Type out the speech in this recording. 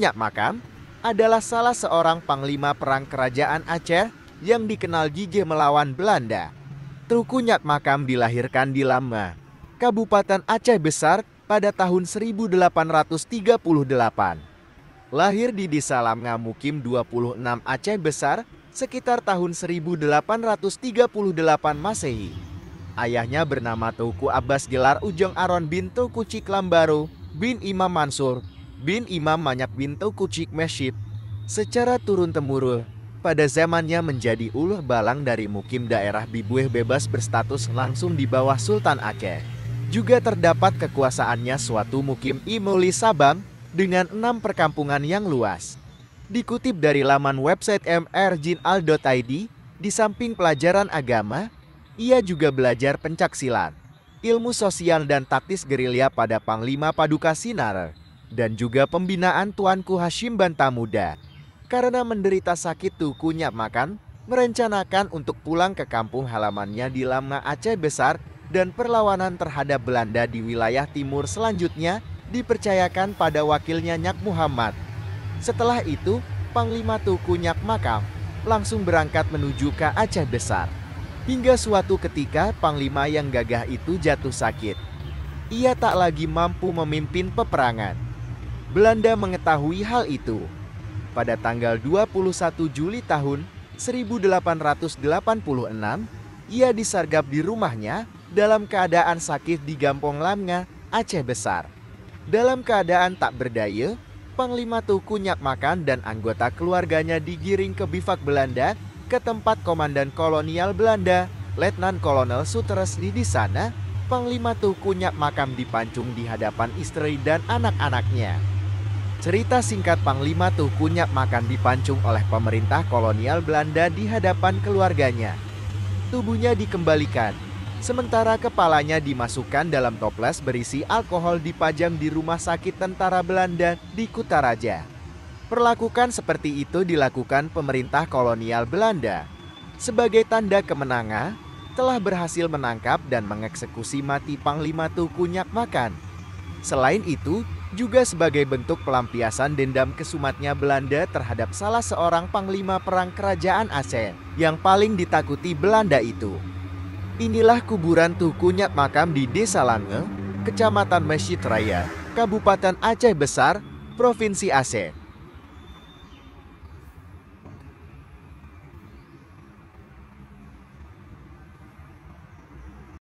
Nyak Makam adalah salah seorang panglima perang kerajaan Aceh yang dikenal gigih melawan Belanda. Tuku Nyak Makam dilahirkan di Lamnga, Kabupaten Aceh Besar pada tahun 1838. Lahir di Desa Lamnga Mukim 26 Aceh Besar sekitar tahun 1838 Masehi. Ayahnya bernama Tuku Abbas Gelar Ujong Aron bin Tuku Cik Lambaro bin Imam Mansur bin Imam Manyak bin Tuku Cik Mesyib. Secara turun-temurun, pada zamannya menjadi uluh balang dari Mukim daerah Bibueh bebas berstatus langsung di bawah Sultan Aceh. Juga terdapat kekuasaannya suatu Mukim Imoli Sabang dengan 6 perkampungan yang luas. Dikutip dari laman website mrjinal.id, di samping pelajaran agama, ia juga belajar pencaksilat, ilmu sosial dan taktis gerilya pada Panglima Paduka Sinar, dan juga pembinaan Tuanku Hashim Bantamuda. Karena menderita sakit Tuku Nyak Makam merencanakan untuk pulang ke kampung halamannya di Lamnga Aceh Besar, dan perlawanan terhadap Belanda di wilayah timur selanjutnya dipercayakan pada wakilnya Nyak Muhammad. Setelah itu, Panglima Tuku Nyak Makam langsung berangkat menuju ke Aceh Besar. Hingga suatu ketika Panglima yang gagah itu jatuh sakit. Ia tak lagi mampu memimpin peperangan. Belanda mengetahui hal itu. Pada tanggal 21 Juli tahun 1886, ia disergap di rumahnya dalam keadaan sakit di Gampong Lamnga, Aceh Besar. Dalam keadaan tak berdaya, Panglima Tuku Nyak Makam dan anggota keluarganya digiring ke bivak Belanda ke tempat Komandan Kolonial Belanda, Letnan Kolonel Sutresdi. Di sana, Panglima Tuku Nyak Makam dipancung di hadapan istri dan anak-anaknya. Cerita singkat Panglima Tuku Nyak Makam dipancung oleh pemerintah kolonial Belanda di hadapan keluarganya. Tubuhnya dikembalikan, sementara kepalanya dimasukkan dalam toples berisi alkohol dipajang di rumah sakit tentara Belanda di Kutaraja. Perlakukan seperti itu dilakukan pemerintah kolonial Belanda. Sebagai tanda kemenangan, telah berhasil menangkap dan mengeksekusi mati Panglima Tuku Nyak Makam. Selain itu, juga sebagai bentuk pelampiasan dendam kesumatnya Belanda terhadap salah seorang panglima perang kerajaan Aceh yang paling ditakuti Belanda itu. Inilah kuburan Tuku Nyak Makam di Desa Lamnga, Kecamatan Mesyit Raya, Kabupaten Aceh Besar, Provinsi Aceh.